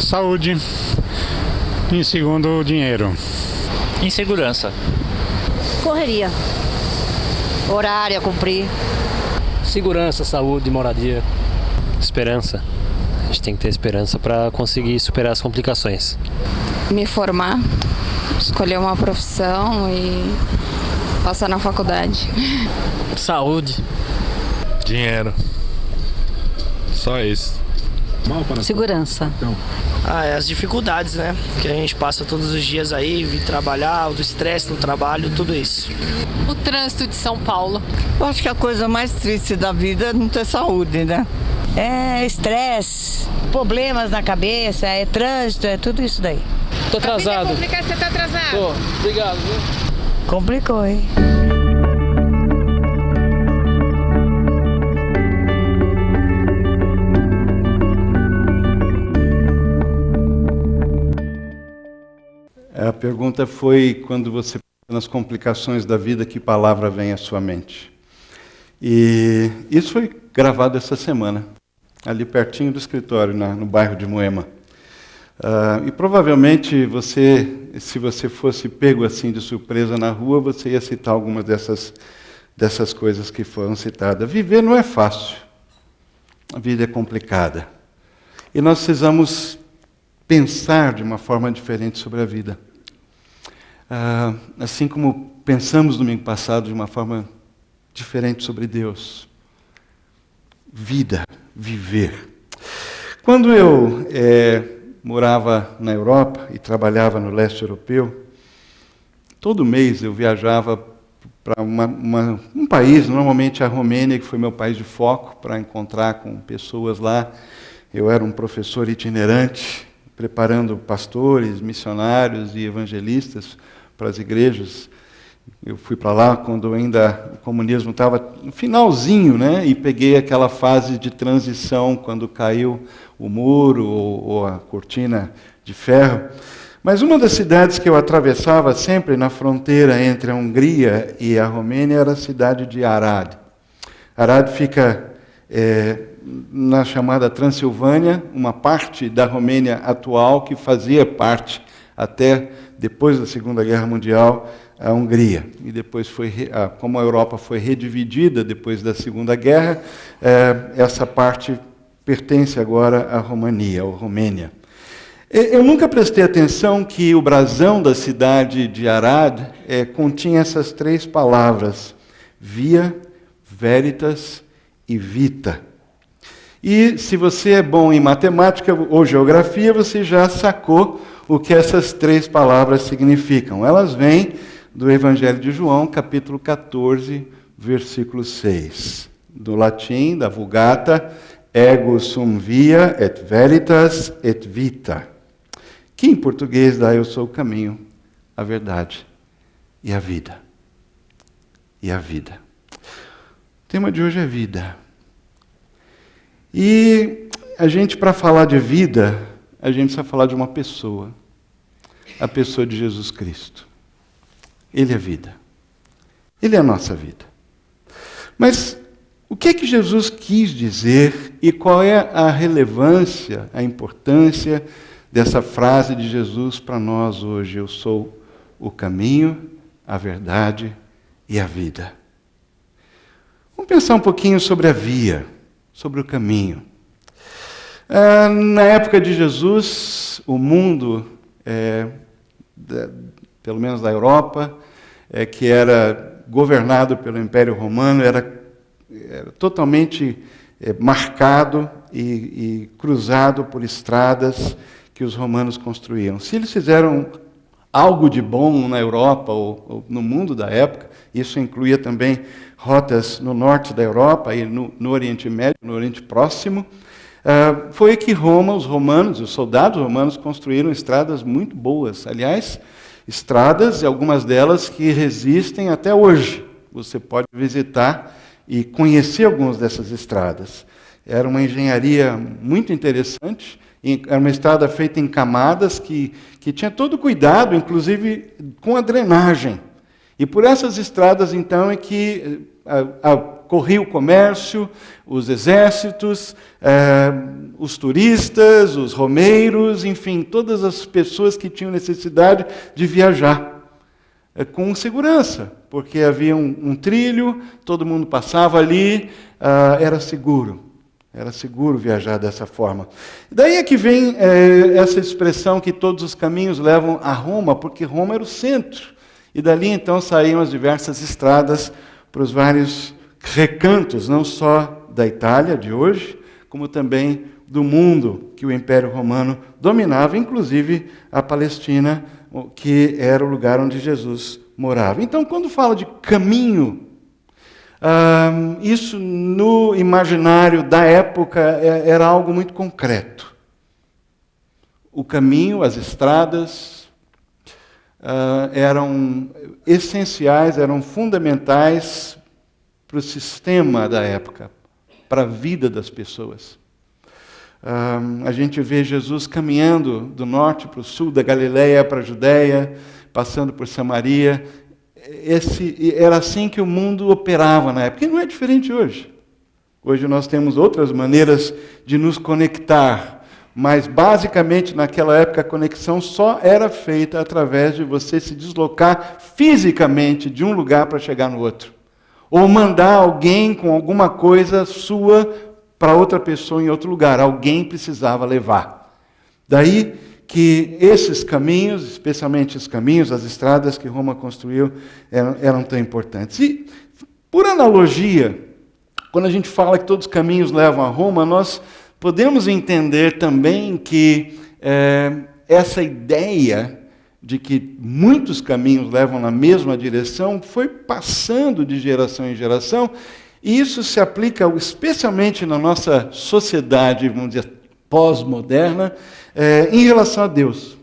Saúde. Em segundo, dinheiro. Insegurança. Correria. Horário a cumprir. Segurança, saúde, moradia. Esperança. A gente tem que ter esperança para conseguir superar as complicações. Me formar, escolher uma profissão e passar na faculdade. Saúde. Dinheiro. Só isso. Segurança. As dificuldades, né? Que a gente passa todos os dias aí, vir trabalhar, do estresse no trabalho, tudo isso. O trânsito de São Paulo. Eu acho que a coisa mais triste da vida é não ter saúde, né? É estresse, problemas na cabeça, é trânsito, é tudo isso daí. Tô atrasado. Você tá atrasado? Tô. Obrigado, viu? Complicou, hein? A pergunta foi, quando você pensa nas complicações da vida, que palavra vem à sua mente? E isso foi gravado essa semana, ali pertinho do escritório, no bairro de Moema. E provavelmente se você fosse pego assim de surpresa na rua, você ia citar algumas dessas coisas que foram citadas. Viver não é fácil. A vida é complicada. E nós precisamos pensar de uma forma diferente sobre a vida. Assim como pensamos domingo passado de uma forma diferente sobre Deus. Vida, viver. Quando eu morava na Europa e trabalhava no leste europeu, todo mês eu viajava para um país, normalmente a Romênia, que foi meu país de foco, para encontrar com pessoas lá. Eu era um professor itinerante, preparando pastores, missionários e evangelistas para as igrejas. Eu fui para lá quando ainda o comunismo estava no finalzinho, né? E peguei aquela fase de transição, quando caiu o muro ou a cortina de ferro. Mas uma das cidades que eu atravessava sempre na fronteira entre a Hungria e a Romênia era a cidade de Arad. Arad fica na chamada Transilvânia, uma parte da Romênia atual que fazia parte, até depois da Segunda Guerra Mundial, a Hungria. E depois, como a Europa foi redividida depois da Segunda Guerra, essa parte pertence agora à Romênia. Eu nunca prestei atenção que o brasão da cidade de Arad continha essas três palavras: via, veritas e vita. E se você é bom em matemática ou geografia, você já sacou o que essas três palavras significam. Elas vêm do Evangelho de João, capítulo 14, versículo 6. Do latim, da Vulgata, ego sum via et veritas et vita. Que em português dá eu sou o caminho, a verdade e a vida. E a vida. O tema de hoje é vida. E a gente, para falar de vida, a gente precisa falar de uma pessoa. A pessoa de Jesus Cristo. Ele é vida. Ele é a nossa vida. Mas o que é que Jesus quis dizer e qual é a relevância, a importância dessa frase de Jesus para nós hoje? Eu sou o caminho, a verdade e a vida. Vamos pensar um pouquinho sobre a via, sobre o caminho. Na época de Jesus, o mundo, pelo menos da Europa, que era governado pelo Império Romano, era totalmente marcado e cruzado por estradas que os romanos construíam. Se eles fizeram algo de bom na Europa ou no mundo da época, isso incluía também rotas no norte da Europa e no Oriente Médio, no Oriente Próximo, foi que os soldados romanos construíram estradas muito boas. Aliás, estradas, e algumas delas que resistem até hoje. Você pode visitar e conhecer algumas dessas estradas. Era uma engenharia muito interessante, era uma estrada feita em camadas que tinha todo cuidado, inclusive com a drenagem. E por essas estradas, então, é que corria o comércio, os exércitos, os turistas, os romeiros, enfim, todas as pessoas que tinham necessidade de viajar com segurança, porque havia um trilho, todo mundo passava ali, era seguro viajar dessa forma. Daí é que vem essa expressão que todos os caminhos levam a Roma, porque Roma era o centro, e dali então saíam as diversas estradas para os vários recantos, não só da Itália de hoje, como também do mundo que o Império Romano dominava, inclusive a Palestina, que era o lugar onde Jesus morava. Então, quando fala de caminho, isso no imaginário da época era algo muito concreto. O caminho, as estradas, eram essenciais, eram fundamentais para o sistema da época, para a vida das pessoas. A gente vê Jesus caminhando do norte para o sul, da Galileia para a Judéia, passando por Samaria. Era assim que o mundo operava na época, e não é diferente hoje. Hoje nós temos outras maneiras de nos conectar, mas basicamente naquela época a conexão só era feita através de você se deslocar fisicamente de um lugar para chegar no outro, ou mandar alguém com alguma coisa sua para outra pessoa em outro lugar. Alguém precisava levar. Daí que esses caminhos, especialmente os caminhos, as estradas que Roma construiu, eram tão importantes. E, por analogia, quando a gente fala que todos os caminhos levam a Roma, nós podemos entender também que essa ideia de que muitos caminhos levam na mesma direção foi passando de geração em geração, e isso se aplica especialmente na nossa sociedade, vamos dizer, pós-moderna, em relação a Deus.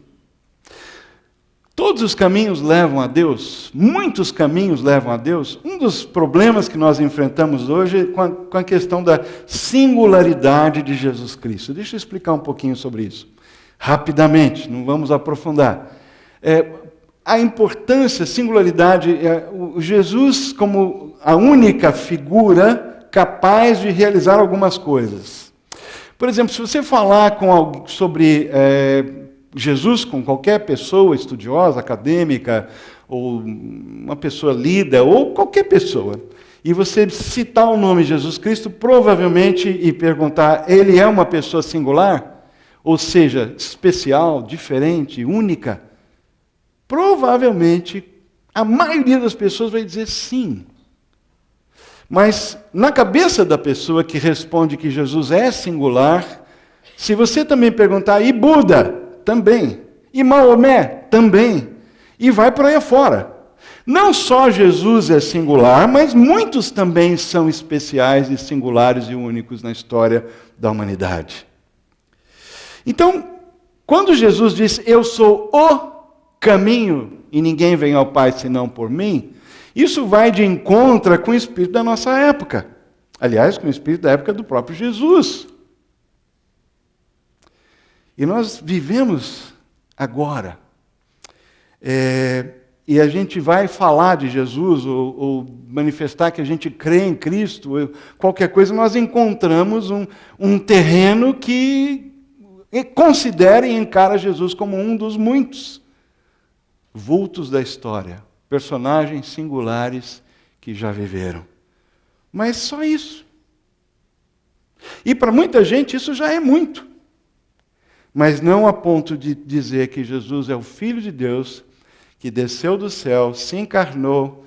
Todos os caminhos levam a Deus, muitos caminhos levam a Deus. Um dos problemas que nós enfrentamos hoje é com a questão da singularidade de Jesus Cristo. Deixa eu explicar um pouquinho sobre isso. Rapidamente, não vamos aprofundar. A importância, a singularidade, o Jesus como a única figura capaz de realizar algumas coisas. Por exemplo, se você falar sobre Jesus com qualquer pessoa estudiosa, acadêmica, ou uma pessoa lida, ou qualquer pessoa, e você citar o nome Jesus Cristo, provavelmente, e perguntar, ele é uma pessoa singular? Ou seja, especial, diferente, única? Provavelmente, a maioria das pessoas vai dizer sim. Mas, na cabeça da pessoa que responde que Jesus é singular, se você também perguntar, e Buda? Também. E Maomé? Também. E vai por aí afora. Não só Jesus é singular, mas muitos também são especiais e singulares e únicos na história da humanidade. Então, quando Jesus diz, eu sou o caminho, e ninguém vem ao Pai senão por mim, isso vai de encontro com o espírito da nossa época. Aliás, com o espírito da época do próprio Jesus. E nós vivemos agora. E a gente vai falar de Jesus, ou manifestar que a gente crê em Cristo, ou qualquer coisa, nós encontramos um terreno que considera e encara Jesus como um dos muitos vultos da história. Personagens singulares que já viveram. Mas só isso. E para muita gente isso já é muito. Mas não a ponto de dizer que Jesus é o Filho de Deus, que desceu do céu, se encarnou,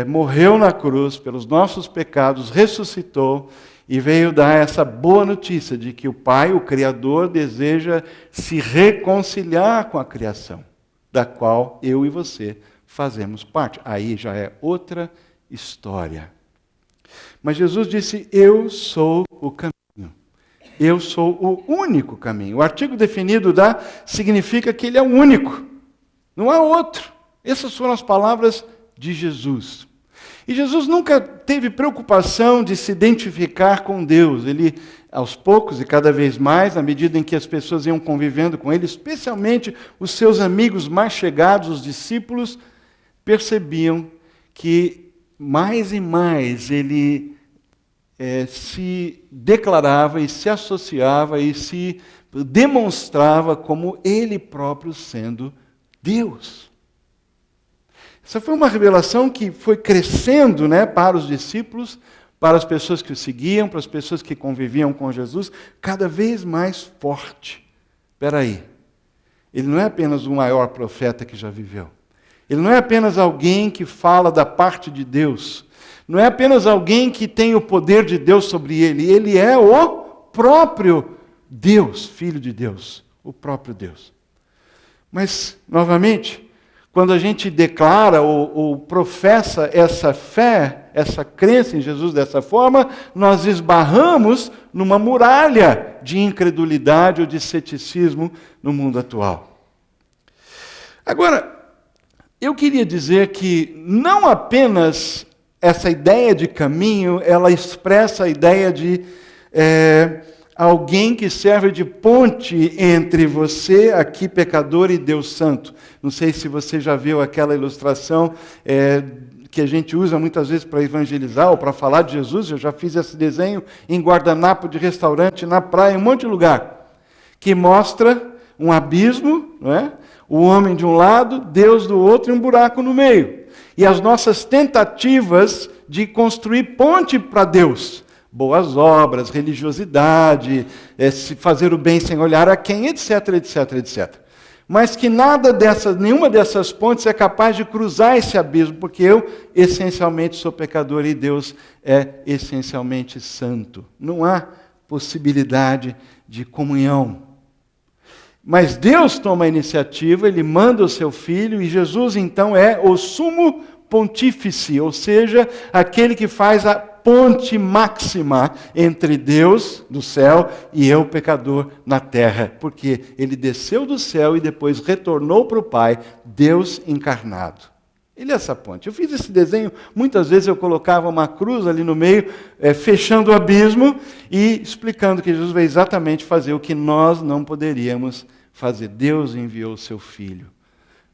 morreu na cruz pelos nossos pecados, ressuscitou e veio dar essa boa notícia de que o Pai, o Criador, deseja se reconciliar com a criação, da qual eu e você fazemos parte. Aí já é outra história. Mas Jesus disse, eu sou o caminho. Eu sou o único caminho. O artigo definido significa que ele é o único. Não há outro. Essas foram as palavras de Jesus. E Jesus nunca teve preocupação de se identificar com Deus. Ele, aos poucos e cada vez mais, à medida em que as pessoas iam convivendo com ele, especialmente os seus amigos mais chegados, os discípulos, percebiam que mais e mais ele se declarava e se associava e se demonstrava como ele próprio sendo Deus. Essa foi uma revelação que foi crescendo, né, para os discípulos, para as pessoas que o seguiam, para as pessoas que conviviam com Jesus, cada vez mais forte. Espera aí, ele não é apenas o maior profeta que já viveu. Ele não é apenas alguém que fala da parte de Deus. Não é apenas alguém que tem o poder de Deus sobre ele. Ele é o próprio Deus, Filho de Deus, o próprio Deus. Mas, novamente, quando a gente declara ou professa essa fé, essa crença em Jesus dessa forma, nós esbarramos numa muralha de incredulidade ou de ceticismo no mundo atual. Agora, eu queria dizer que não apenas essa ideia de caminho, ela expressa a ideia de alguém que serve de ponte entre você, aqui pecador, e Deus Santo. Não sei se você já viu aquela ilustração que a gente usa muitas vezes para evangelizar ou para falar de Jesus. Eu já fiz esse desenho em guardanapo de restaurante, na praia, em um monte de lugar, que mostra um abismo, não é? O homem de um lado, Deus do outro e um buraco no meio. E as nossas tentativas de construir ponte para Deus, boas obras, religiosidade, fazer o bem sem olhar a quem, etc, etc, etc. Mas que nenhuma dessas pontes é capaz de cruzar esse abismo, porque eu essencialmente sou pecador e Deus é essencialmente santo. Não há possibilidade de comunhão. Mas Deus toma a iniciativa, Ele manda o seu Filho, e Jesus então é o sumo pontífice, ou seja, aquele que faz a ponte máxima entre Deus do céu e eu, pecador, na terra. Porque Ele desceu do céu e depois retornou para o Pai, Deus encarnado. Ele é essa ponte. Eu fiz esse desenho, muitas vezes eu colocava uma cruz ali no meio, fechando o abismo e explicando que Jesus veio exatamente fazer o que nós não poderíamos fazer. Deus enviou o seu Filho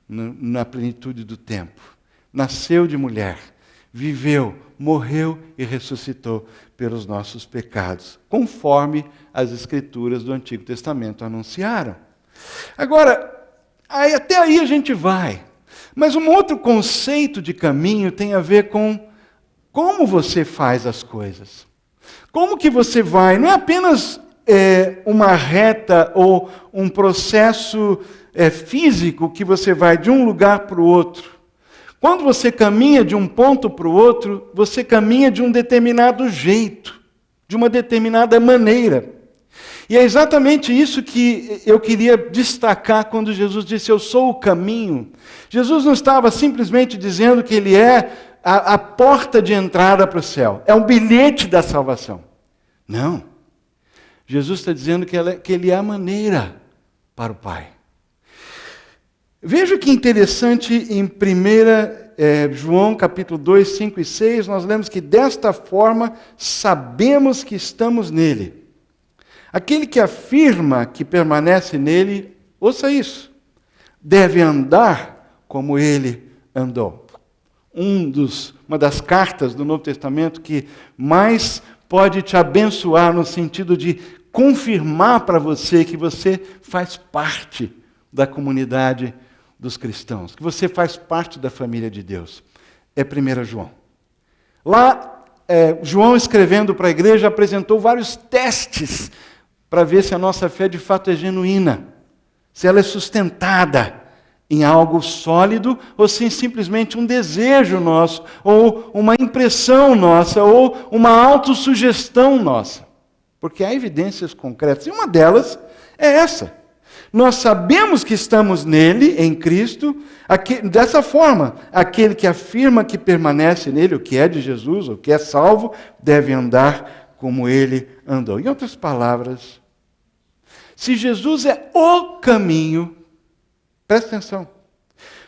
na plenitude do tempo. Nasceu de mulher, viveu, morreu e ressuscitou pelos nossos pecados, conforme as Escrituras do Antigo Testamento anunciaram. Agora, até aí a gente vai. Mas um outro conceito de caminho tem a ver com como você faz as coisas. Como que você vai? Não é apenas uma reta ou um processo físico que você vai de um lugar para o outro. Quando você caminha de um ponto para o outro, você caminha de um determinado jeito, de uma determinada maneira. E é exatamente isso que eu queria destacar quando Jesus disse, eu sou o caminho. Jesus não estava simplesmente dizendo que Ele é a porta de entrada para o céu, é um bilhete da salvação. Não. Jesus está dizendo que Ele é a maneira para o Pai. Veja que interessante, em 1 João capítulo 2, 5 e 6, nós lemos que desta forma sabemos que estamos nele. Aquele que afirma que permanece nele, ouça isso, deve andar como ele andou. Uma das cartas do Novo Testamento que mais pode te abençoar no sentido de confirmar para você que você faz parte da comunidade dos cristãos, que você faz parte da família de Deus. É 1 João. Lá, João, escrevendo para a igreja, apresentou vários testes para ver se a nossa fé de fato é genuína, se ela é sustentada em algo sólido, ou se simplesmente um desejo nosso, ou uma impressão nossa, ou uma autossugestão nossa. Porque há evidências concretas, e uma delas é essa. Nós sabemos que estamos nele, em Cristo, dessa forma. Aquele que afirma que permanece nele, o que é de Jesus, o que é salvo, deve andar como ele andou. Em outras palavras, se Jesus é o caminho, presta atenção,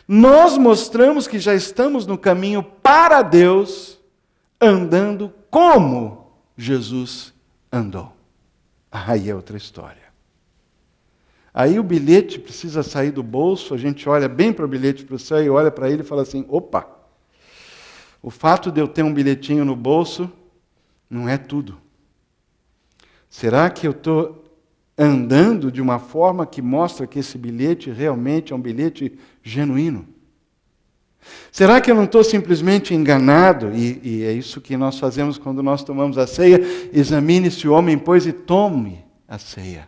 nós mostramos que já estamos no caminho para Deus, andando como Jesus andou. Aí é outra história. Aí o bilhete precisa sair do bolso, a gente olha bem para o bilhete para o céu e olha para ele e fala assim, opa, o fato de eu ter um bilhetinho no bolso não é tudo. Será que eu estou andando de uma forma que mostra que esse bilhete realmente é um bilhete genuíno? Será que eu não estou simplesmente enganado? E é isso que nós fazemos quando nós tomamos a ceia. Examine-se o homem, pois, e tome a ceia.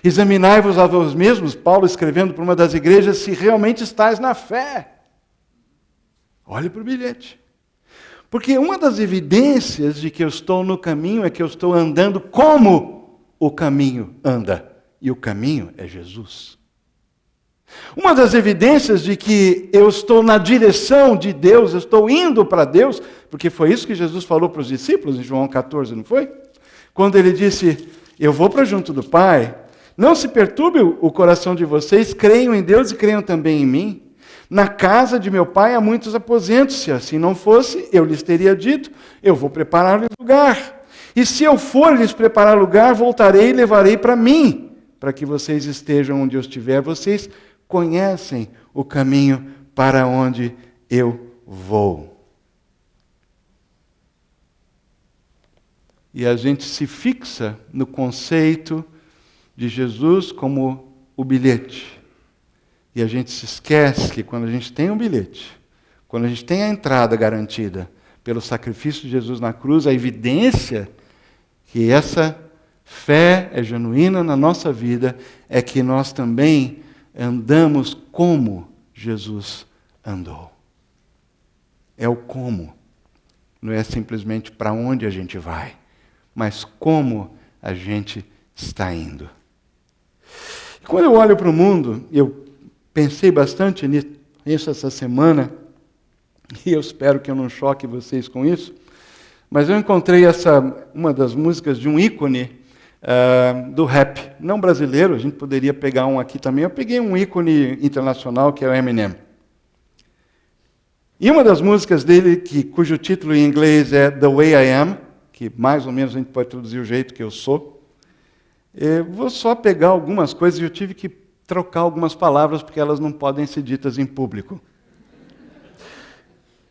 Examinai-vos a vós mesmos, Paulo escrevendo para uma das igrejas, se realmente estáis na fé. Olhe para o bilhete. Porque uma das evidências de que eu estou no caminho é que eu estou andando como o caminho anda. E o caminho é Jesus. Uma das evidências de que eu estou na direção de Deus, eu estou indo para Deus, porque foi isso que Jesus falou para os discípulos em João 14, não foi? Quando ele disse, eu vou para junto do Pai, não se perturbe o coração de vocês, creiam em Deus e creiam também em mim. Na casa de meu Pai há muitos aposentos, se assim não fosse, eu lhes teria dito, eu vou preparar-lhes lugar. E se eu for lhes preparar lugar, voltarei e levarei para mim, para que vocês estejam onde eu estiver. Vocês conhecem o caminho para onde eu vou. E a gente se fixa no conceito de Jesus como o bilhete. E a gente se esquece que quando a gente tem um bilhete, quando a gente tem a entrada garantida pelo sacrifício de Jesus na cruz, a evidência que essa fé é genuína na nossa vida é que nós também andamos como Jesus andou. É o como. Não é simplesmente para onde a gente vai, mas como a gente está indo. Quando eu olho para o mundo, eu pensei bastante nisso essa semana, e eu espero que eu não choque vocês com isso, mas eu encontrei uma das músicas de um ícone do rap, não brasileiro, a gente poderia pegar um aqui também. Eu peguei um ícone internacional, que é o Eminem. E uma das músicas dele, cujo título em inglês é The Way I Am, que mais ou menos a gente pode traduzir o jeito que eu sou. Eu vou só pegar algumas coisas e eu tive que trocar algumas palavras porque elas não podem ser ditas em público.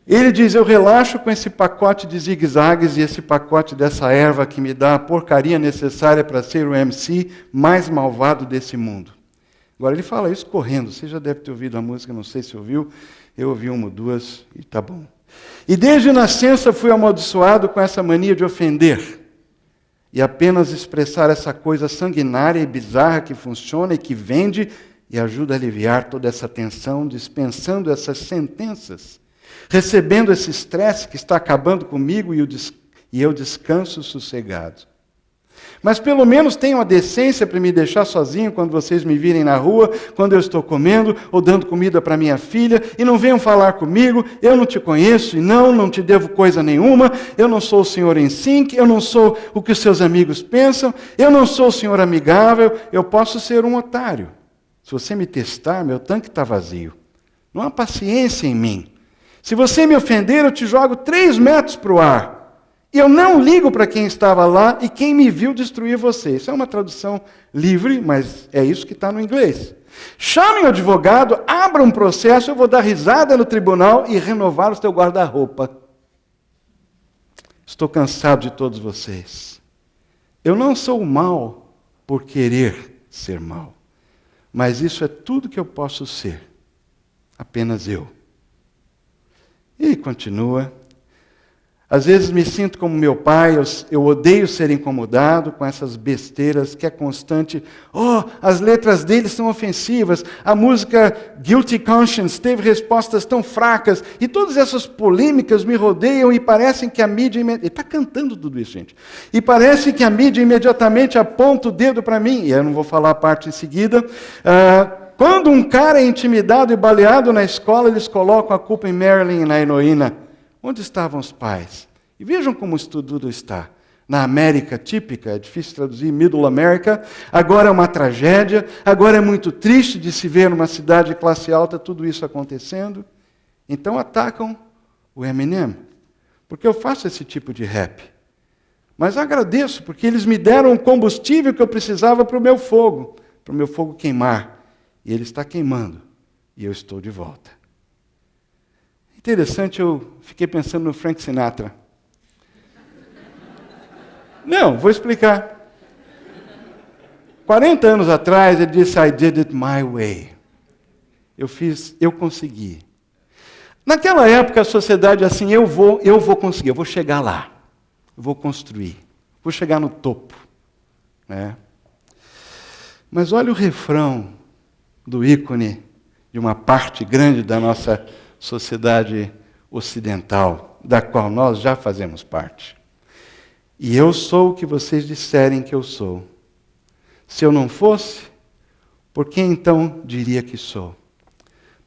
Ele diz, eu relaxo com esse pacote de zigue-zagues e esse pacote dessa erva que me dá a porcaria necessária para ser o MC mais malvado desse mundo. Agora ele fala isso correndo, você já deve ter ouvido a música, não sei se ouviu, eu ouvi uma ou duas e tá bom. E desde nascença fui amaldiçoado com essa mania de ofender. E apenas expressar essa coisa sanguinária e bizarra que funciona e que vende e ajuda a aliviar toda essa tensão, dispensando essas sentenças, recebendo esse estresse que está acabando comigo e eu descanso sossegado. Mas pelo menos tenham a decência para me deixar sozinho quando vocês me virem na rua, quando eu estou comendo ou dando comida para minha filha, e não venham falar comigo, eu não te conheço e não te devo coisa nenhuma, eu não sou o senhor NSYNC, eu não sou o que os seus amigos pensam, eu não sou o senhor amigável, eu posso ser um otário. Se você me testar, meu tanque está vazio. Não há paciência em mim. Se você me ofender, eu te jogo 3 metros para o ar. E eu não ligo para quem estava lá e quem me viu destruir você. Isso é uma tradução livre, mas é isso que está no inglês. Chame o advogado, abra um processo, eu vou dar risada no tribunal e renovar o teu guarda-roupa. Estou cansado de todos vocês. Eu não sou mal por querer ser mal, mas isso é tudo que eu posso ser. Apenas eu. E continua. Às vezes me sinto como meu pai, eu odeio ser incomodado com essas besteiras que é constante. Oh, as letras dele são ofensivas, a música Guilty Conscience teve respostas tão fracas, e todas essas polêmicas me rodeiam e parecem que a mídia... Ele está cantando tudo isso, gente. E parece que a mídia imediatamente aponta o dedo para mim, e eu não vou falar a parte em seguida. Quando um cara é intimidado e baleado na escola, eles colocam a culpa em Marilyn e na heroína. Onde estavam os pais? E vejam como isso tudo está. Na América típica, é difícil traduzir, Middle America, agora é uma tragédia, agora é muito triste de se ver numa cidade de classe alta tudo isso acontecendo. Então atacam o Eminem, porque eu faço esse tipo de rap. Mas agradeço, porque eles me deram o combustível que eu precisava para o meu fogo queimar. E ele está queimando, e eu estou de volta. Interessante, eu fiquei pensando no Frank Sinatra. Não, vou explicar. 40 anos atrás, ele disse, I did it my way. Eu consegui. Naquela época, a sociedade assim, eu vou conseguir, eu vou chegar lá. Eu vou construir. Vou chegar no topo. Né? Mas olha o refrão do ícone de uma parte grande da nossa sociedade ocidental, da qual nós já fazemos parte. E eu sou o que vocês disserem que eu sou. Se eu não fosse, por que então diria que sou?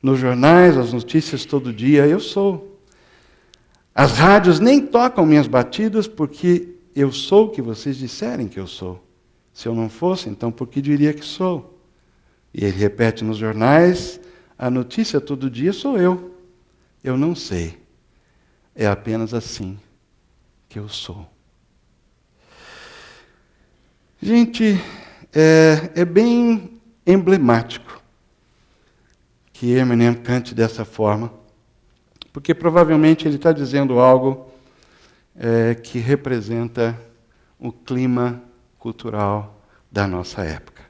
Nos jornais, as notícias todo dia, eu sou. As rádios nem tocam minhas batidas porque eu sou o que vocês disserem que eu sou. Se eu não fosse, então por que diria que sou? E ele repete nos jornais, a notícia todo dia sou eu. Eu não sei. É apenas assim que eu sou. Gente, é bem emblemático que Eminem cante dessa forma, porque provavelmente ele está dizendo algo que representa o clima cultural da nossa época.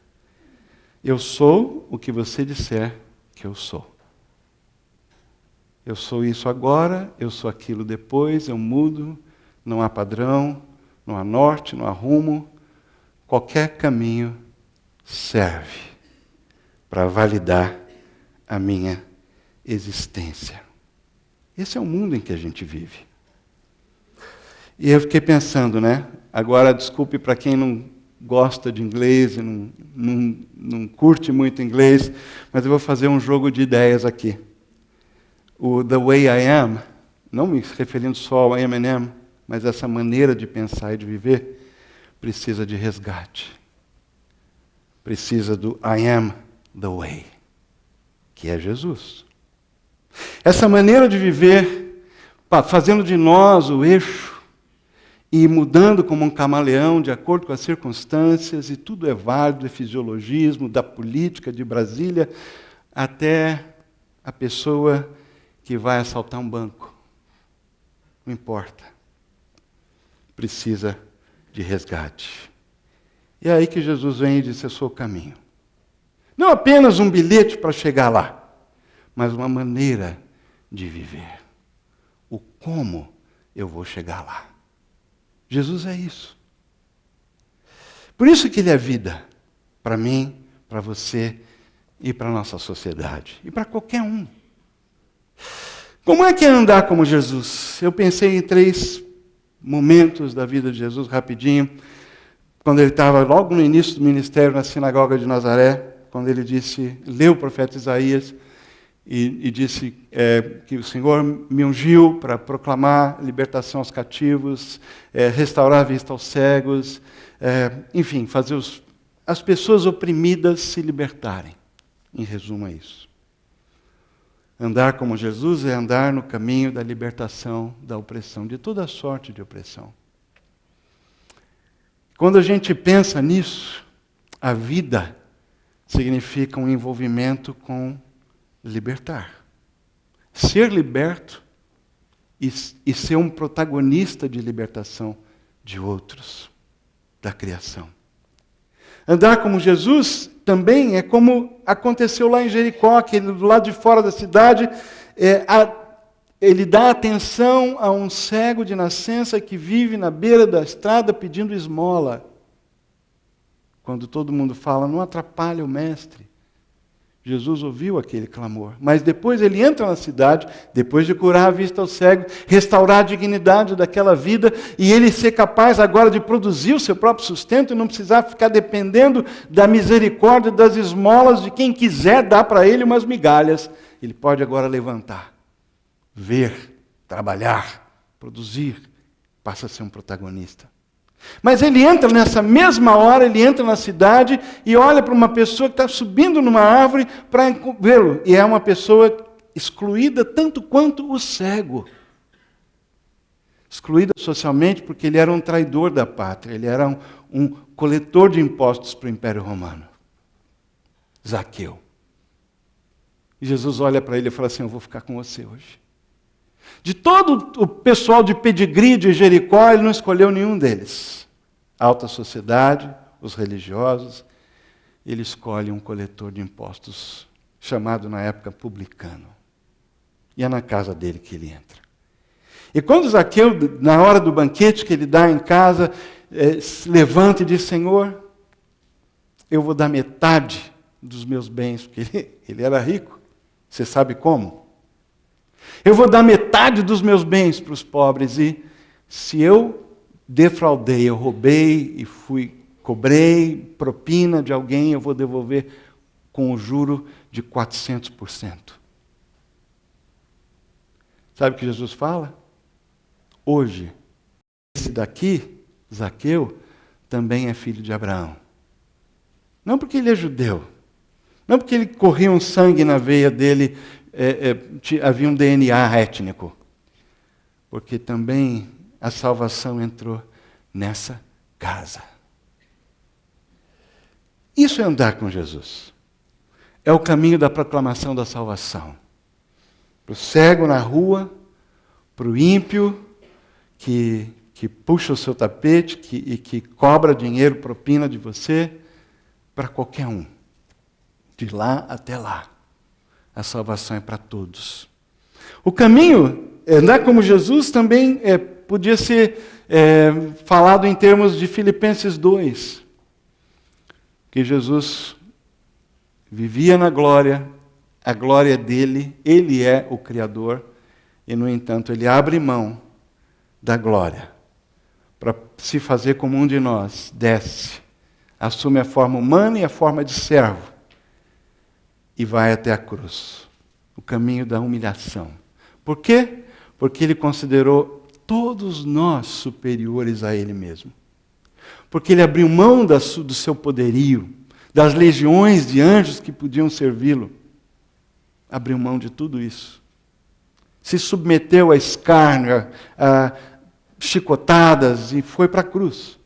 Eu sou o que você disser que eu sou. Eu sou isso agora, eu sou aquilo depois, eu mudo, não há padrão, não há norte, não há rumo. Qualquer caminho serve para validar a minha existência. Esse é o mundo em que a gente vive. E eu fiquei pensando, né? Agora, desculpe para quem não gosta de inglês e não curte muito inglês, mas eu vou fazer um jogo de ideias aqui. O The Way I Am, não me referindo só ao Eminem, mas essa maneira de pensar e de viver, precisa de resgate. Precisa do I am the way, que é Jesus. Essa maneira de viver, fazendo de nós o eixo e mudando como um camaleão de acordo com as circunstâncias, e tudo é válido, é fisiologismo, da política de Brasília, até a pessoa que vai assaltar um banco. Não importa. Precisa de resgate. E é aí que Jesus vem e diz, eu sou o caminho. Não apenas um bilhete para chegar lá, mas uma maneira de viver. O como eu vou chegar lá. Jesus é isso. Por isso que ele é vida. Para mim, para você e para a nossa sociedade. E para qualquer um. Como é que é andar como Jesus? Eu pensei em 3 momentos da vida de Jesus, rapidinho. Quando ele estava logo no início do ministério na sinagoga de Nazaré, quando ele leu o profeta Isaías e disse que o Senhor me ungiu para proclamar libertação aos cativos, restaurar a vista aos cegos, enfim, fazer as pessoas oprimidas se libertarem. Em resumo, é isso. Andar como Jesus é andar no caminho da libertação da opressão, de toda sorte de opressão. Quando a gente pensa nisso, a vida significa um envolvimento com libertar. Ser liberto e ser um protagonista de libertação de outros, da criação. Andar como Jesus também é como aconteceu lá em Jericó, que do lado de fora da cidade, ele dá atenção a um cego de nascença que vive na beira da estrada pedindo esmola. Quando todo mundo fala, não atrapalha o mestre. Jesus ouviu aquele clamor. Mas depois ele entra na cidade, depois de curar a vista ao cego, restaurar a dignidade daquela vida, e ele ser capaz agora de produzir o seu próprio sustento e não precisar ficar dependendo da misericórdia, das esmolas de quem quiser dar para ele umas migalhas. Ele pode agora levantar, ver, trabalhar, produzir, passa a ser um protagonista. Mas ele entra nessa mesma hora, ele entra na cidade e olha para uma pessoa que está subindo numa árvore para vê-lo. E é uma pessoa excluída tanto quanto o cego. Excluída socialmente porque ele era um traidor da pátria, ele era um coletor de impostos para o Império Romano. Zaqueu. E Jesus olha para ele e fala assim, eu vou ficar com você hoje. De todo o pessoal de pedigree de Jericó, ele não escolheu nenhum deles. alta sociedade, os religiosos. Ele escolhe um coletor de impostos, chamado na época publicano. E é na casa dele que ele entra. E quando Zaqueu, na hora do banquete que ele dá em casa, se levanta e diz: Senhor, eu vou dar metade dos meus bens, porque ele era rico. Você sabe como? Eu vou dar metade dos meus bens para os pobres, e se eu defraudei, eu roubei e cobrei propina de alguém, eu vou devolver com o juro de 400%. Sabe o que Jesus fala? Hoje, esse daqui, Zaqueu, também é filho de Abraão. Não porque ele é judeu, não porque ele corria um sangue na veia dele, havia um DNA étnico, porque também a salvação entrou nessa casa. Isso é andar com Jesus. É o caminho da proclamação da salvação. Para o cego na rua, para o ímpio que puxa o seu tapete e que cobra dinheiro, propina de você, para qualquer um. De lá até lá. A salvação é para todos. O caminho, andar como Jesus, também podia ser falado em termos de Filipenses 2. Que Jesus vivia na glória, a glória dele, ele é o Criador, e, no entanto, ele abre mão da glória para se fazer como um de nós, desce, assume a forma humana e a forma de servo, e vai até a cruz, o caminho da humilhação. Por quê? Porque ele considerou todos nós superiores a ele mesmo. Porque ele abriu mão do seu poderio, das legiões de anjos que podiam servi-lo. Abriu mão de tudo isso. Se submeteu a escárnio, a chicotadas, e foi para a cruz.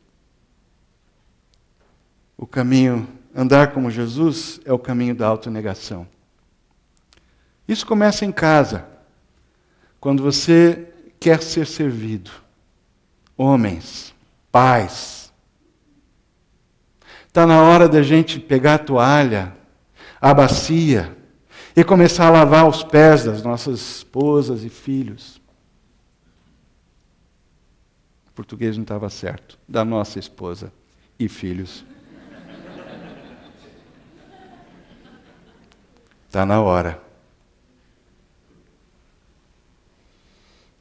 O caminho, andar como Jesus, é o caminho da autonegação. Isso começa em casa, quando você quer ser servido. Homens, pais. Está na hora da gente pegar a toalha, a bacia, e começar a lavar os pés das nossas esposas e filhos. O português não estava certo. Da nossa esposa e filhos. Está na hora.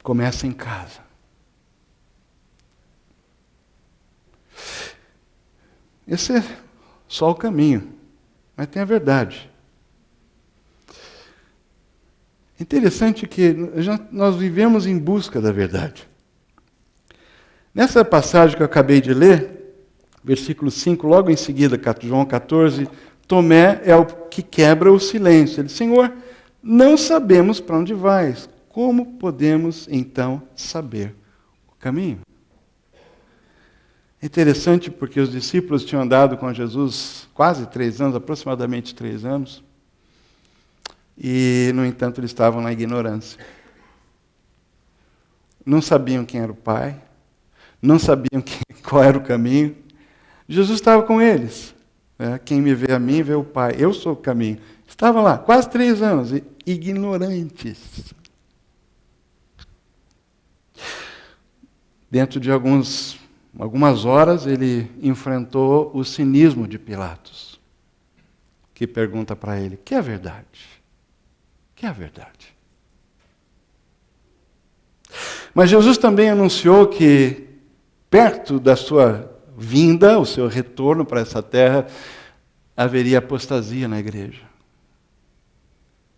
Começa em casa. Esse é só o caminho, mas tem a verdade. Interessante que nós vivemos em busca da verdade. Nessa passagem que eu acabei de ler, versículo 5, logo em seguida, João 14, Tomé é o que quebra o silêncio. Ele diz: Senhor, não sabemos para onde vais. Como podemos, então, saber o caminho? É interessante porque os discípulos tinham andado com Jesus quase 3 anos, aproximadamente 3 anos, e, no entanto, eles estavam na ignorância. Não sabiam quem era o Pai, não sabiam qual era o caminho. Jesus estava com eles. Quem me vê a mim, vê o Pai. Eu sou o caminho. Estavam lá, quase 3 anos, ignorantes. Dentro de algumas horas, ele enfrentou o cinismo de Pilatos, que pergunta para ele: que é a verdade? Que é a verdade? Mas Jesus também anunciou que, perto da sua vinda, o seu retorno para essa terra, haveria apostasia na igreja.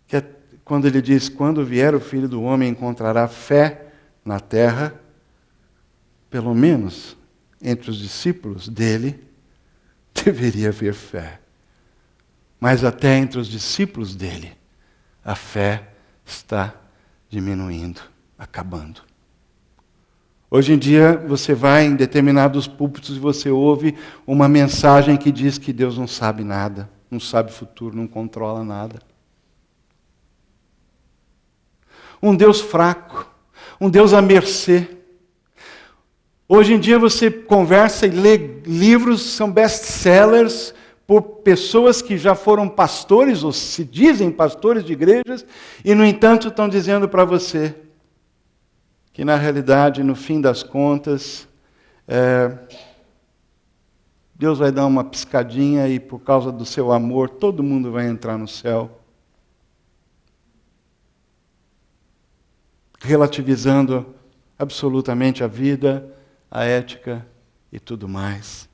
Que é quando ele diz: quando vier o Filho do Homem, encontrará fé na terra. Pelo menos entre os discípulos dele, deveria haver fé. Mas até entre os discípulos dele, a fé está diminuindo, acabando. Hoje em dia, você vai em determinados púlpitos e você ouve uma mensagem que diz que Deus não sabe nada, não sabe o futuro, não controla nada. Um Deus fraco, um Deus à mercê. Hoje em dia você conversa e lê livros, são best-sellers, por pessoas que já foram pastores, ou se dizem pastores de igrejas, e, no entanto, estão dizendo para você que, na realidade, no fim das contas, Deus vai dar uma piscadinha e, por causa do seu amor, todo mundo vai entrar no céu. Relativizando absolutamente a vida, a ética e tudo mais.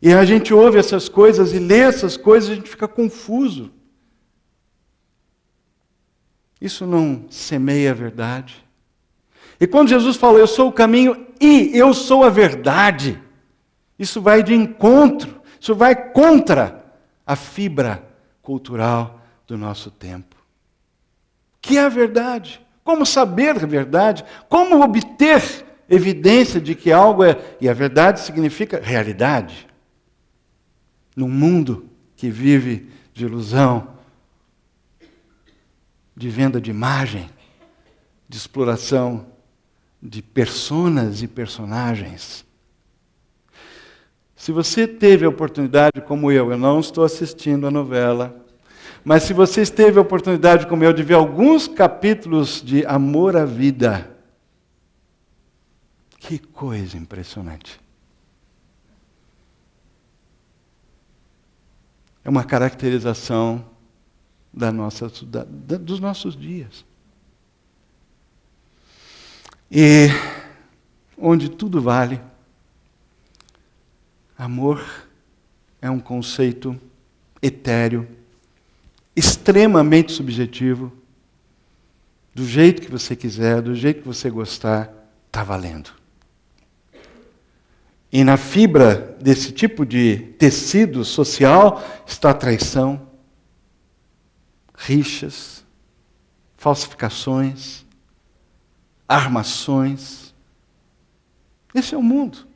E a gente ouve essas coisas e lê essas coisas e a gente fica confuso. Isso não semeia a verdade. E quando Jesus falou, eu sou o caminho e eu sou a verdade, isso vai de encontro, isso vai contra a fibra cultural do nosso tempo. Que é a verdade? Como saber a verdade? Como obter evidência de que algo é... E a verdade significa realidade. Num mundo que vive de ilusão, de venda de imagem, de exploração de personas e personagens. Se você teve a oportunidade, como eu não estou assistindo a novela, mas se você teve a oportunidade, como eu, de ver alguns capítulos de Amor à Vida, que coisa impressionante. É uma caracterização dos nossos dias. E onde tudo vale, amor é um conceito etéreo, extremamente subjetivo, do jeito que você quiser, do jeito que você gostar, está valendo. E na fibra desse tipo de tecido social está a traição, rixas, falsificações, armações. Esse é o mundo.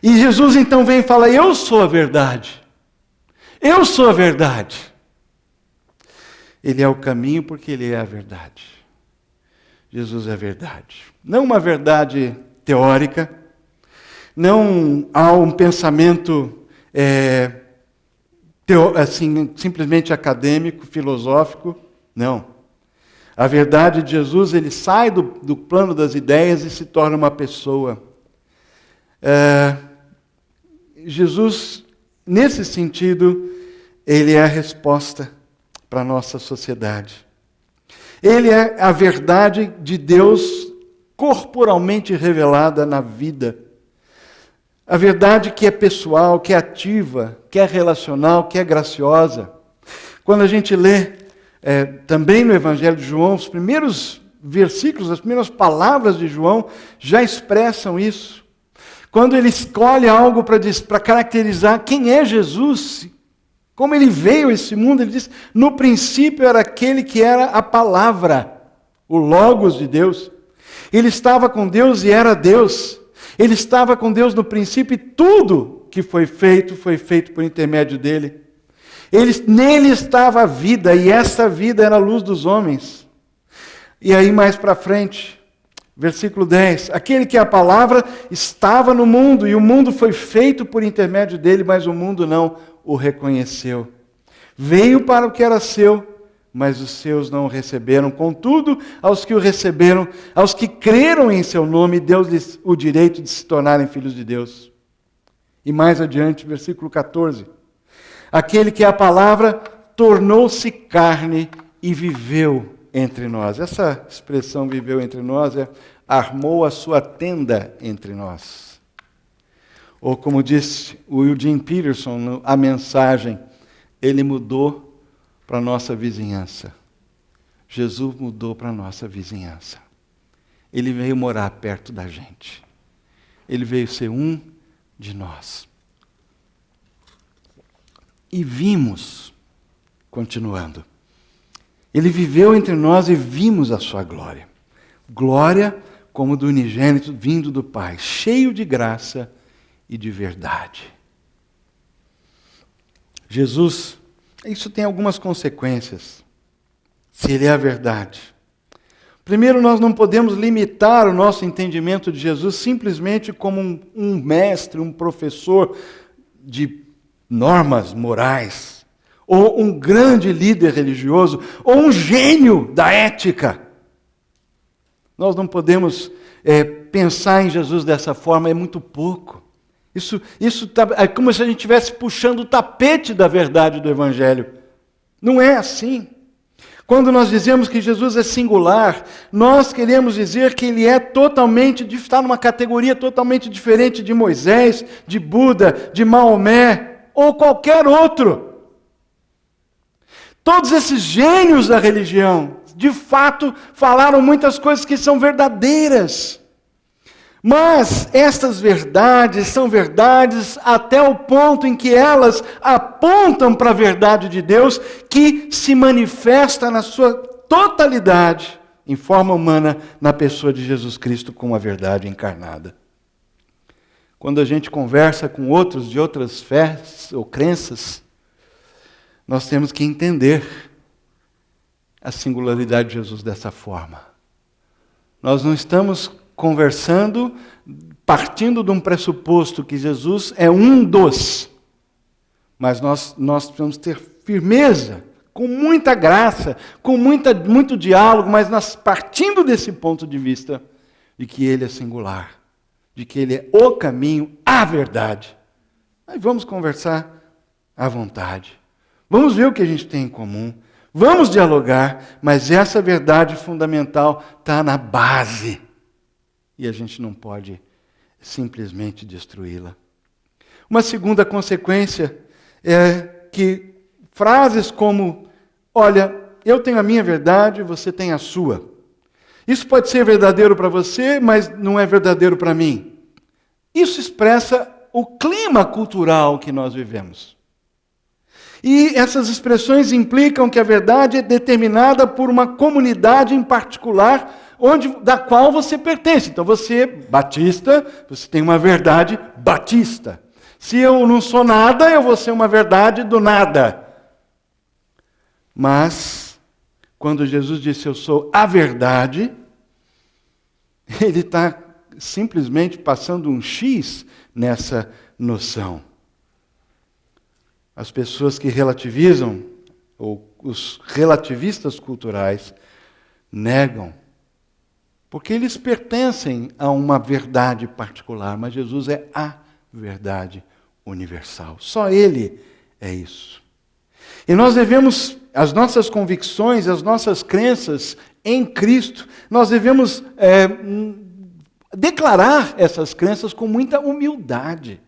E Jesus então vem e fala, eu sou a verdade. Eu sou a verdade. Ele é o caminho porque Ele é a verdade. Jesus é a verdade. Não uma verdade teórica, não há um pensamento simplesmente acadêmico, filosófico, não. A verdade de Jesus, Ele sai do plano das ideias e se torna uma pessoa. Jesus, nesse sentido, Ele é a resposta para a nossa sociedade. Ele é a verdade de Deus corporalmente revelada na vida. A verdade que é pessoal, que é ativa, que é relacional, que é graciosa. Quando a gente lê também no Evangelho de João, os primeiros versículos, as primeiras palavras de João já expressam isso. Quando ele escolhe algo para caracterizar quem é Jesus, como ele veio a esse mundo, ele diz, no princípio era aquele que era a palavra, o Logos de Deus. Ele estava com Deus e era Deus. Ele estava com Deus no princípio e tudo que foi feito por intermédio dele. Nele estava a vida e essa vida era a luz dos homens. E aí mais para frente, versículo 10, aquele que é a palavra estava no mundo e o mundo foi feito por intermédio dele, mas o mundo não o reconheceu. Veio para o que era seu, mas os seus não o receberam. Contudo, aos que o receberam, aos que creram em seu nome, deu-lhes o direito de se tornarem filhos de Deus. E mais adiante, versículo 14. Aquele que é a palavra tornou-se carne e viveu entre nós. Essa expressão viveu entre nós armou a sua tenda entre nós. Ou como disse o Eugene Peterson, a mensagem, ele mudou para a nossa vizinhança. Jesus mudou para a nossa vizinhança. Ele veio morar perto da gente. Ele veio ser um de nós. E vimos, continuando, ele viveu entre nós e vimos a sua glória. Glória como do unigênito vindo do Pai, cheio de graça e de verdade. Jesus, isso tem algumas consequências, se ele é a verdade. Primeiro, nós não podemos limitar o nosso entendimento de Jesus simplesmente como um mestre, um professor de normas morais, ou um grande líder religioso, ou um gênio da ética. Nós não podemos pensar em Jesus dessa forma, é muito pouco. Isso é como se a gente estivesse puxando o tapete da verdade do Evangelho. Não é assim. Quando nós dizemos que Jesus é singular, nós queremos dizer que ele é está numa categoria totalmente diferente de Moisés, de Buda, de Maomé, ou qualquer outro. Todos esses gênios da religião, de fato, falaram muitas coisas que são verdadeiras. Mas estas verdades são verdades até o ponto em que elas apontam para a verdade de Deus, que se manifesta na sua totalidade, em forma humana, na pessoa de Jesus Cristo, com a verdade encarnada. Quando a gente conversa com outros de outras fés ou crenças, nós temos que entender a singularidade de Jesus dessa forma. Nós não estamos conversando partindo de um pressuposto que Jesus é um dos, mas nós precisamos ter firmeza, com muita graça, com muito diálogo, mas nós partindo desse ponto de vista de que ele é singular, de que ele é o caminho, a verdade. Aí vamos conversar à vontade. Vamos ver o que a gente tem em comum. Vamos dialogar, mas essa verdade fundamental está na base. E a gente não pode simplesmente destruí-la. Uma segunda consequência é que frases como, olha, eu tenho a minha verdade, você tem a sua. Isso pode ser verdadeiro para você, mas não é verdadeiro para mim. Isso expressa o clima cultural que nós vivemos. E essas expressões implicam que a verdade é determinada por uma comunidade em particular, da qual você pertence. Então você é batista, você tem uma verdade batista. Se eu não sou nada, eu vou ser uma verdade do nada. Mas, quando Jesus disse eu sou a verdade, ele está simplesmente passando um X nessa noção. As pessoas que relativizam, ou os relativistas culturais, negam, porque eles pertencem a uma verdade particular, mas Jesus é a verdade universal. Só Ele é isso. E nós devemos, as nossas convicções, as nossas crenças em Cristo, nós devemos declarar essas crenças com muita humildade.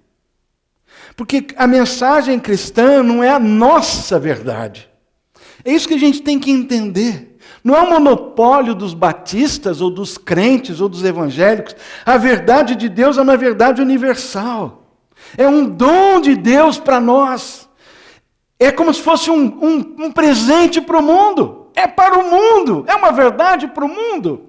Porque a mensagem cristã não é a nossa verdade. É isso que a gente tem que entender. Não é um monopólio dos batistas, ou dos crentes, ou dos evangélicos. A verdade de Deus é uma verdade universal. É um dom de Deus para nós. É como se fosse um presente para o mundo. É para o mundo. É uma verdade para o mundo.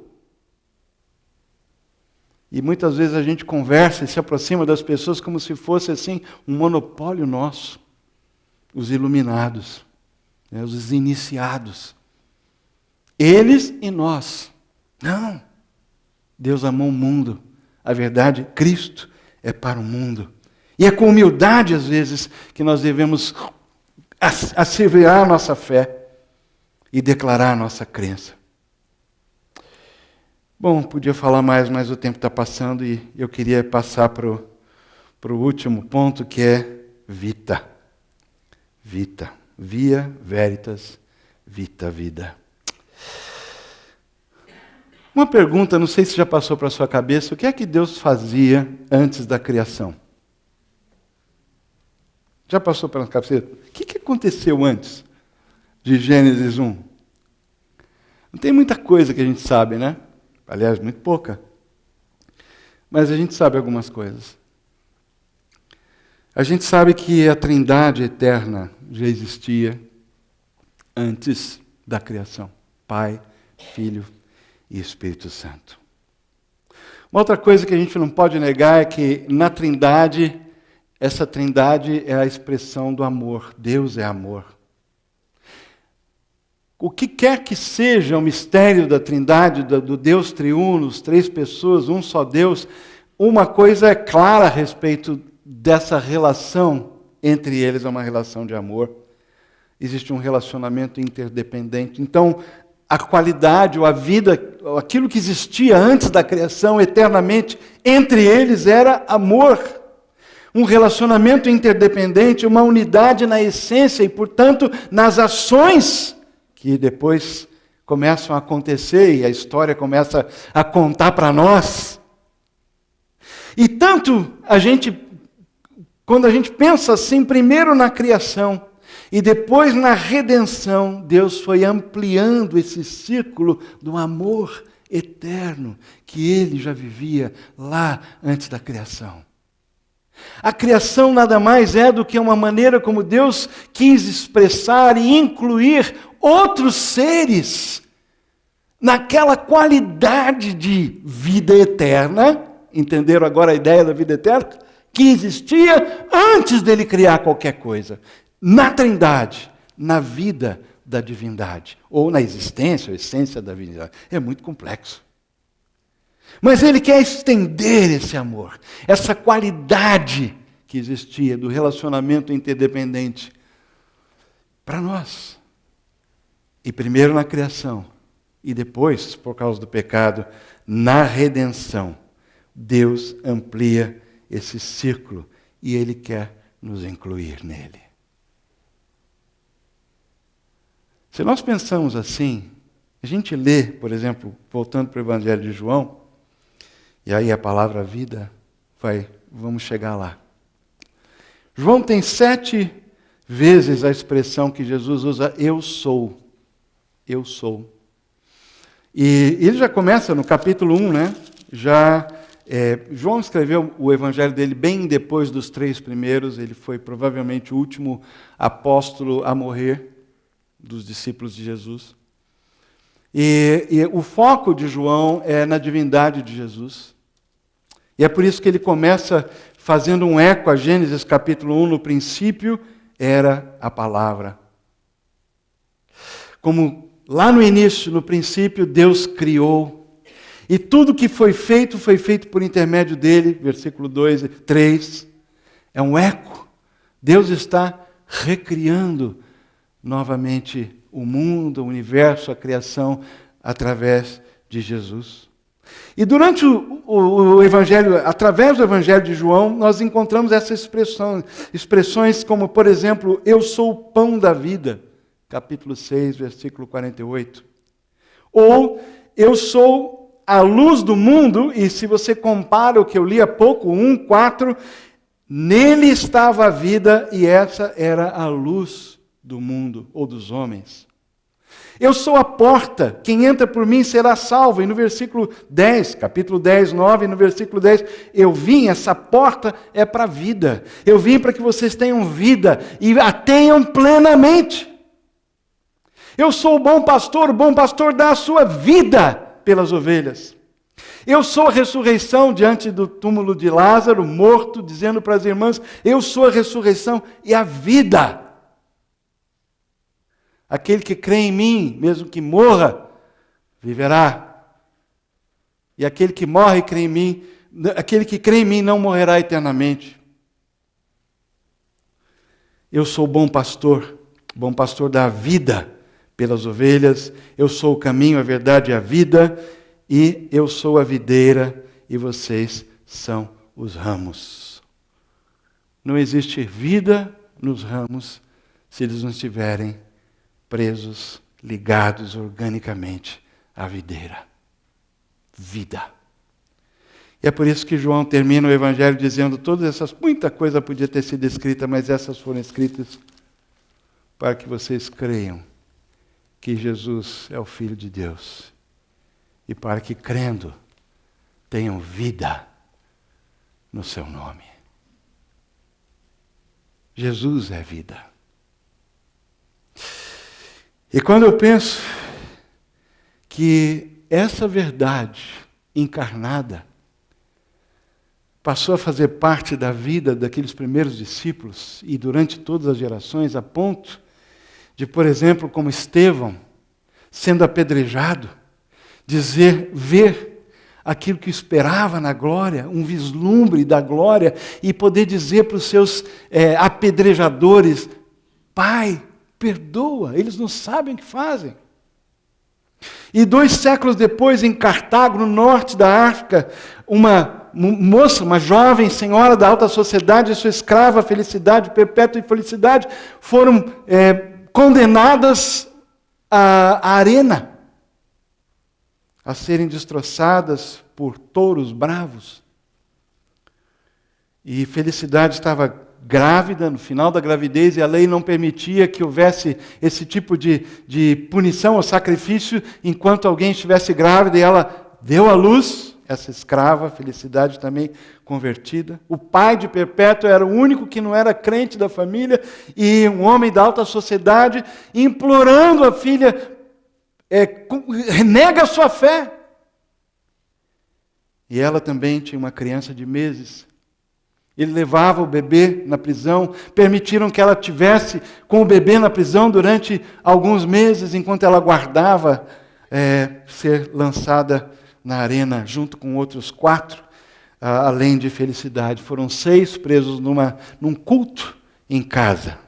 E muitas vezes a gente conversa e se aproxima das pessoas como se fosse assim um monopólio nosso. Os iluminados, os iniciados. Eles e nós. Não. Deus amou o mundo. A verdade, Cristo, é para o mundo. E é com humildade, às vezes, que nós devemos asseverar a nossa fé e declarar a nossa crença. Bom, podia falar mais, mas o tempo está passando e eu queria passar para o último ponto, que é vita. Vita. Via, veritas, vita, vida. Uma pergunta, não sei se já passou para a sua cabeça, o que é que Deus fazia antes da criação? Já passou pela cabeça? O que aconteceu antes de Gênesis 1? Não tem muita coisa que a gente sabe, né? Aliás, muito pouca. Mas a gente sabe algumas coisas. A gente sabe que a Trindade eterna já existia antes da criação. Pai, Filho e Espírito Santo. Uma outra coisa que a gente não pode negar é que na Trindade, essa Trindade é a expressão do amor. Deus é amor. o que quer que seja o mistério da Trindade, do Deus triuno, os três pessoas, um só Deus, uma coisa é clara a respeito dessa relação entre eles, é uma relação de amor. Existe um relacionamento interdependente. Então, a qualidade ou a vida, aquilo que existia antes da criação, eternamente, entre eles era amor. Um relacionamento interdependente, uma unidade na essência e, portanto, nas ações que depois começam a acontecer e a história começa a contar para nós. E tanto quando a gente pensa assim, primeiro na criação e depois na redenção, Deus foi ampliando esse círculo do amor eterno que Ele já vivia lá antes da criação. A criação nada mais é do que uma maneira como Deus quis expressar e incluir outros seres naquela qualidade de vida eterna. Entenderam agora a ideia da vida eterna? Que existia antes dele criar qualquer coisa. Na Trindade, na vida da divindade, ou na existência, a essência da divindade. É muito complexo. Mas ele quer estender esse amor, essa qualidade que existia do relacionamento interdependente para nós. E primeiro na criação, e depois, por causa do pecado, na redenção, Deus amplia esse círculo e Ele quer nos incluir nele. Se nós pensamos assim, a gente lê, por exemplo, voltando para o Evangelho de João, e aí a palavra vida vamos chegar lá. João tem 7 vezes a expressão que Jesus usa, eu sou. Eu sou. E ele já começa no capítulo 1, né? João escreveu o evangelho dele bem depois dos 3 primeiros, ele foi provavelmente o último apóstolo a morrer dos discípulos de Jesus. E o foco de João é na divindade de Jesus. E é por isso que ele começa fazendo um eco a Gênesis capítulo 1, no princípio era a palavra. Como lá no início, no princípio, Deus criou. E tudo que foi feito por intermédio dele, versículo 2 e 3. É um eco. Deus está recriando novamente o mundo, o universo, a criação, através de Jesus. E durante o Evangelho, através do Evangelho de João, nós encontramos essas expressões como, por exemplo, eu sou o pão da vida, capítulo 6, versículo 48. Ou, eu sou a luz do mundo, e se você compara o que eu li há pouco, 1:4, nele estava a vida e essa era a luz do mundo, ou dos homens. Eu sou a porta, quem entra por mim será salvo. E no versículo 10, capítulo 10, 9, no versículo 10, eu vim, essa porta é para a vida. Eu vim para que vocês tenham vida e a tenham plenamente. Eu sou o bom pastor dá a sua vida pelas ovelhas. Eu sou a ressurreição diante do túmulo de Lázaro, morto, dizendo para as irmãs, eu sou a ressurreição e a vida. Aquele que crê em mim, mesmo que morra, viverá. E aquele que morre e crê em mim, aquele que crê em mim não morrerá eternamente. Eu sou o bom pastor dá a vida pelas ovelhas. Eu sou o caminho, a verdade e a vida. E eu sou a videira e vocês são os ramos. Não existe vida nos ramos se eles não estiverem presos, ligados organicamente à videira. Vida. E é por isso que João termina o Evangelho dizendo muita coisa podia ter sido escrita, mas essas foram escritas para que vocês creiam que Jesus é o Filho de Deus. E para que, crendo, tenham vida no seu nome. Jesus é vida. E quando eu penso que essa verdade encarnada passou a fazer parte da vida daqueles primeiros discípulos e durante todas as gerações, a ponto de, por exemplo, como Estevão, sendo apedrejado, ver aquilo que esperava na glória, um vislumbre da glória, e poder dizer para os seus apedrejadores: Pai, perdoa, eles não sabem o que fazem. E 2 séculos depois, em Cartago, no norte da África, uma moça, uma jovem senhora da alta sociedade e sua escrava Felicidade, Perpétua e Felicidade, foram condenadas à arena, a serem destroçadas por touros bravos. E Felicidade estava grávida, no final da gravidez, e a lei não permitia que houvesse esse tipo de punição ou sacrifício enquanto alguém estivesse grávida, e ela deu à luz, essa escrava, Felicidade também convertida. O pai de Perpétua era o único que não era crente da família, e um homem da alta sociedade, implorando a filha, renega a sua fé. E ela também tinha uma criança de meses. Ele levava o bebê na prisão, permitiram que ela tivesse com o bebê na prisão durante alguns meses, enquanto ela aguardava ser lançada na arena, junto com outros 4, além de Felicidade. Foram 6 presos num culto em casa.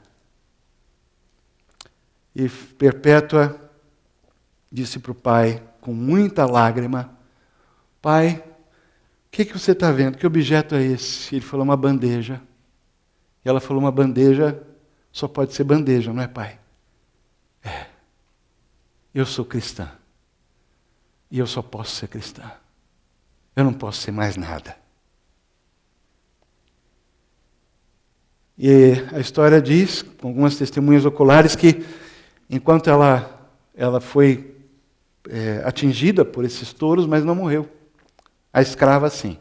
E Perpétua disse para o pai, com muita lágrima: Pai, o que você está vendo? Que objeto é esse? Ele falou: uma bandeja. E ela falou: uma bandeja só pode ser bandeja, não é, pai? Eu sou cristã. E eu só posso ser cristã. Eu não posso ser mais nada. E a história diz, com algumas testemunhas oculares, que enquanto ela foi atingida por esses touros, mas não morreu. A escrava, sim.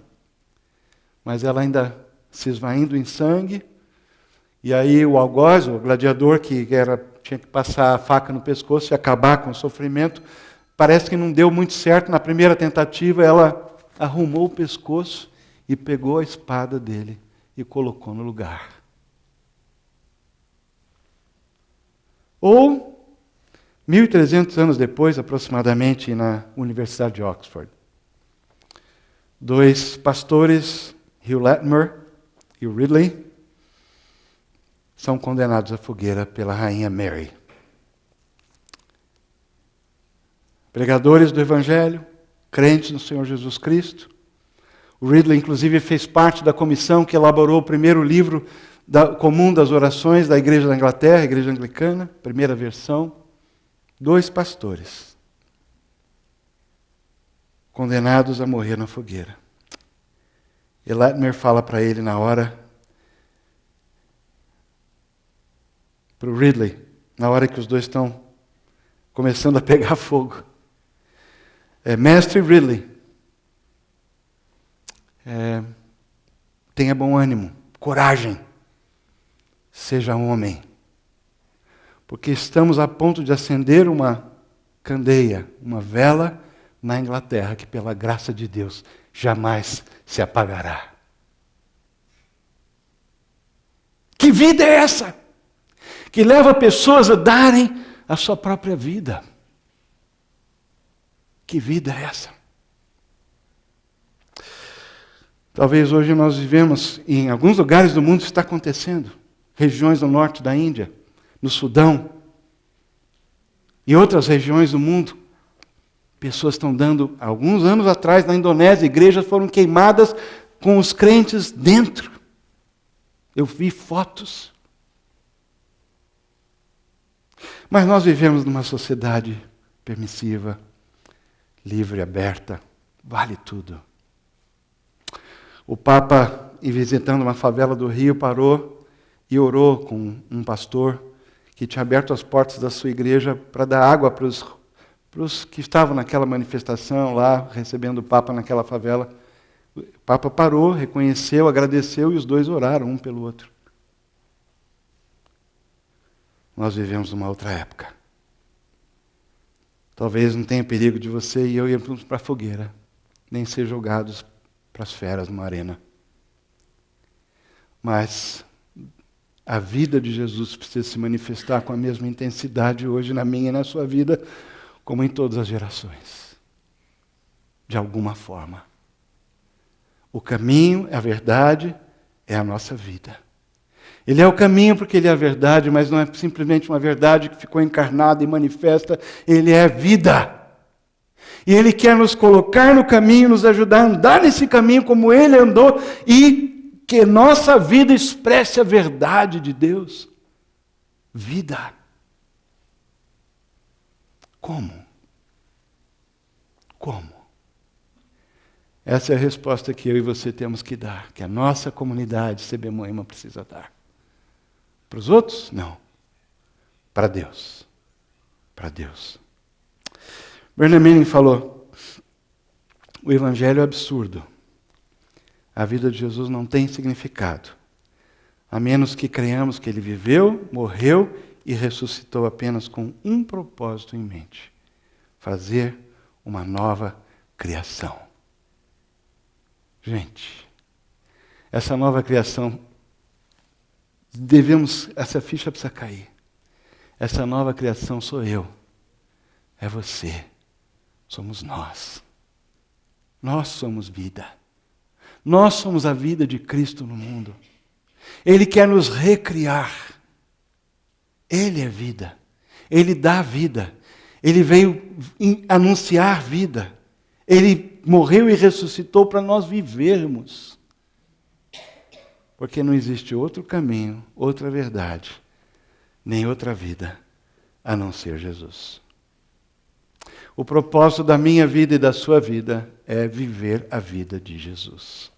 Mas ela ainda se esvaindo em sangue. E aí o algoz, o gladiador, que tinha que passar a faca no pescoço e acabar com o sofrimento, parece que não deu muito certo. Na primeira tentativa, ela arrumou o pescoço e pegou a espada dele e colocou no lugar. Ou, 1.300 anos depois, aproximadamente, na Universidade de Oxford, 2 pastores, Hugh Latimer e o Ridley, são condenados à fogueira pela rainha Mary. Pregadores do Evangelho, crentes no Senhor Jesus Cristo. O Ridley, inclusive, fez parte da comissão que elaborou o primeiro livro comum das orações da Igreja da Inglaterra, a Igreja Anglicana, primeira versão. 2 pastores condenados a morrer na fogueira. E Latimer fala para ele na hora, para o Ridley, na hora que os dois estão começando a pegar fogo: Mestre Ridley, tenha bom ânimo, coragem, seja homem, porque estamos a ponto de acender uma candeia, uma vela na Inglaterra, que pela graça de Deus jamais se apagará. Que vida é essa? Que leva pessoas a darem a sua própria vida. Que vida é essa? Talvez hoje nós vivemos, em alguns lugares do mundo está acontecendo, regiões do norte da Índia, no Sudão, e outras regiões do mundo. Pessoas estão dando, alguns anos atrás, na Indonésia, igrejas foram queimadas com os crentes dentro. Eu vi fotos. Mas nós vivemos numa sociedade permissiva, livre, aberta, vale tudo. O Papa, visitando uma favela do Rio, parou e orou com um pastor que tinha aberto as portas da sua igreja para dar água para os que estavam naquela manifestação lá, recebendo o Papa naquela favela. O Papa parou, reconheceu, agradeceu, e os dois oraram um pelo outro. Nós vivemos numa outra época. Talvez não tenha perigo de você e eu irmos para a fogueira, nem ser jogados para as feras numa arena. Mas a vida de Jesus precisa se manifestar com a mesma intensidade hoje na minha e na sua vida, como em todas as gerações, de alguma forma. O caminho, a verdade, é a nossa vida. Ele é o caminho porque Ele é a verdade, mas não é simplesmente uma verdade que ficou encarnada e manifesta. Ele é vida. E Ele quer nos colocar no caminho, nos ajudar a andar nesse caminho como Ele andou e que nossa vida expresse a verdade de Deus. Vida. Como? Como? Essa é a resposta que eu e você temos que dar, que a nossa comunidade CB Moema precisa dar. Para os outros? Não. Para Deus. Para Deus. Bernard Manning falou, o Evangelho é absurdo. A vida de Jesus não tem significado, a menos que creiamos que Ele viveu, morreu e ressuscitou apenas com um propósito em mente: fazer uma nova criação. Gente, essa nova criação, essa ficha precisa cair. Essa nova criação sou eu, é você, somos nós. Nós somos vida. Nós somos a vida de Cristo no mundo. Ele quer nos recriar. Ele é vida. Ele dá vida. Ele veio anunciar vida. Ele morreu e ressuscitou para nós vivermos. Porque não existe outro caminho, outra verdade, nem outra vida, a não ser Jesus. O propósito da minha vida e da sua vida é viver a vida de Jesus.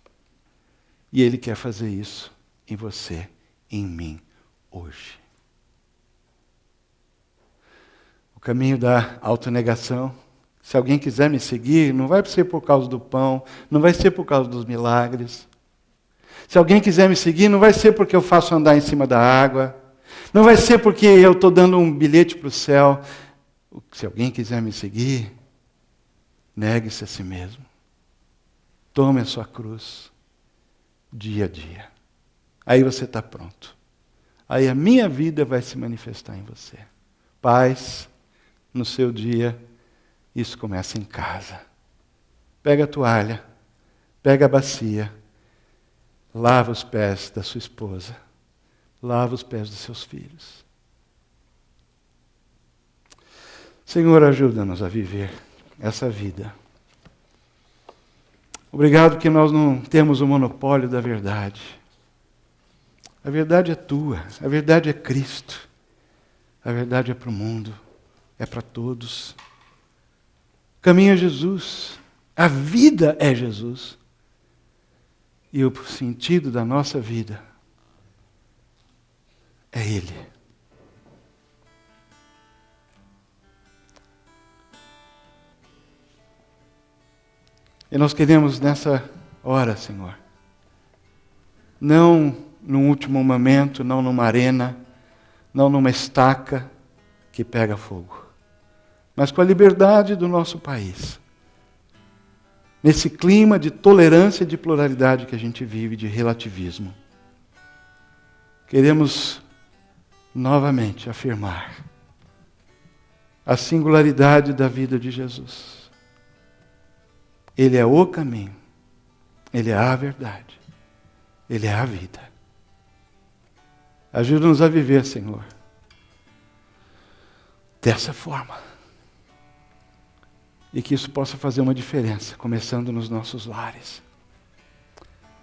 E Ele quer fazer isso em você, em mim, hoje. O caminho da autonegação. Se alguém quiser me seguir, não vai ser por causa do pão, não vai ser por causa dos milagres. Se alguém quiser me seguir, não vai ser porque eu faço andar em cima da água, não vai ser porque eu estou dando um bilhete para o céu. Se alguém quiser me seguir, negue-se a si mesmo. Tome a sua cruz, dia a dia. Aí você está pronto. Aí a minha vida vai se manifestar em você. Paz no seu dia. Isso começa em casa. Pega a toalha, pega a bacia, lava os pés da sua esposa, lava os pés dos seus filhos. Senhor, ajuda-nos a viver essa vida. Obrigado que nós não temos o monopólio da verdade. A verdade é tua, a verdade é Cristo. A verdade é para o mundo, é para todos. O caminho é Jesus, a vida é Jesus. E o sentido da nossa vida é Ele. E nós queremos nessa hora, Senhor, não num último momento, não numa arena, não numa estaca que pega fogo, mas com a liberdade do nosso país. Nesse clima de tolerância e de pluralidade que a gente vive, de relativismo. Queremos novamente afirmar a singularidade da vida de Jesus. Ele é o caminho, Ele é a verdade, Ele é a vida. Ajuda-nos a viver, Senhor, dessa forma. E que isso possa fazer uma diferença, começando nos nossos lares.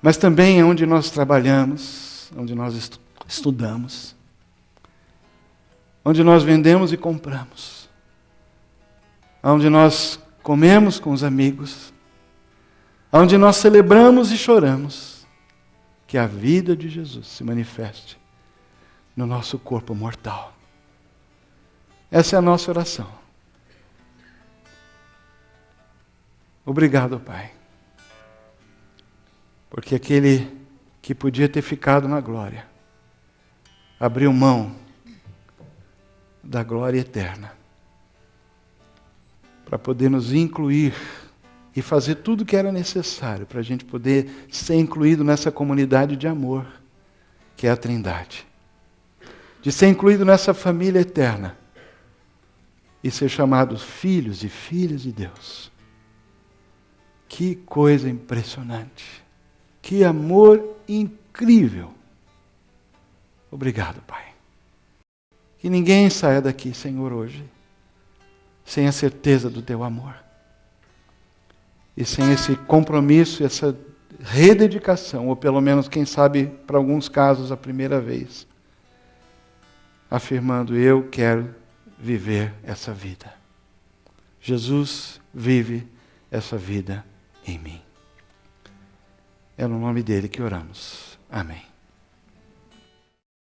Mas também onde nós trabalhamos, onde nós estudamos, onde nós vendemos e compramos, onde nós comemos com os amigos, onde nós celebramos e choramos, que a vida de Jesus se manifeste no nosso corpo mortal. Essa é a nossa oração. Obrigado, Pai, porque aquele que podia ter ficado na glória, abriu mão da glória eterna, para poder nos incluir e fazer tudo o que era necessário para a gente poder ser incluído nessa comunidade de amor, que é a Trindade. De ser incluído nessa família eterna, e ser chamados filhos e filhas de Deus. Que coisa impressionante. Que amor incrível. Obrigado, Pai. Que ninguém saia daqui, Senhor, hoje, sem a certeza do Teu amor. E sem esse compromisso, essa rededicação, ou pelo menos, quem sabe, para alguns casos, a primeira vez, afirmando: eu quero viver essa vida. Jesus vive essa vida em mim. É no nome dele que oramos. Amém.